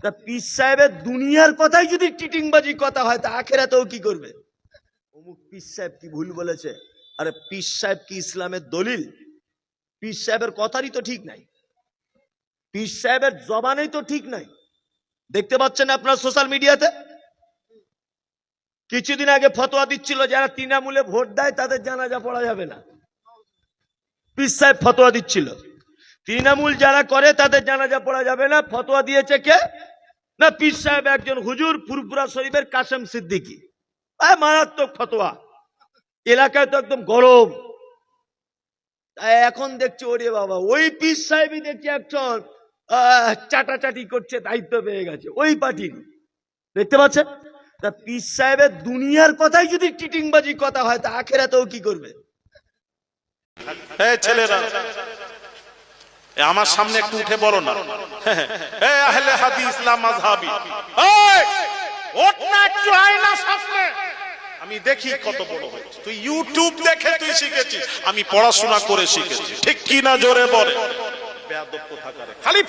তা পীর সাহেবের দুনিয়ার কথাই যদি চিটিংবাজি কথা হয় তা আখেরাতেও কি করবে? অমুক পীর সাহেব কি ভুল বলেছে। আরে পীর সাহেব কি ইসলামের দলিল? পীর সাহেবের কথারই তো ঠিক নাই, পীর সাহেবের জবানেই তো ঠিক নাই। দেখতে পাচ্ছেন আপনার সোশ্যাল মিডিয়াতে কিছুদিন আগে ফতোয়া দিচ্ছিল যারা তৃণমূলে ভোট দেয় তাদের জানাজা পড়া যাবে না। পীর সাহেব ফতোয়া দিচ্ছিল তৃণমূল যারা করে তাদের জানাজা পড়া যাবে না। ফতোয়া দিয়েছে কে? না পীর সাহেব, একজন হুজুর, ফুরফুরা শরীফের কাসেম সিদ্দিকী। মারাত্মক ফতোয়া, এলাকায় তো একদম গরম। এখন দেখছি ওরে বাবা, ওই পীর সাহেবই দেখছি একজন চাটাচাটি করছে, দায়িত্ব পেয়ে গেছে ওই পার্টির। দেখতে পাচ্ছেন? তা পীর সাহেবের দুনিয়ার কথাই যদি চিটিংবাজি কথা হয় তা আখেরাতেও কি করবে? ছেলেরা আমার সামনে একটু উঠে বলো না, আহলে হাদিস ইসলাম মাযহাবী, ওঠ না একটু, আয় না সামনে। আমি দেখি কত বড় হয়েছে। তুই ইউটিউব দেখে তুই শিখেছিস, আমি পড়াশোনা করে শিখেছি, ঠিক কি না? জোরে বলে। বেয়াদব কোথাকারে, খালি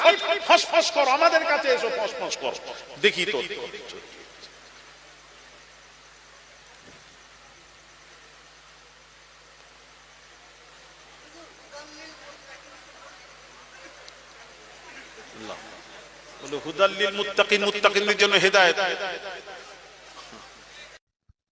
ফসফস কর, আমাদের কাছে এসো ফসফস কর, দেখি তো। হুদাল লিল মুত্তাকিন, মুত্তাকিনদের জন্য হেদায়েত।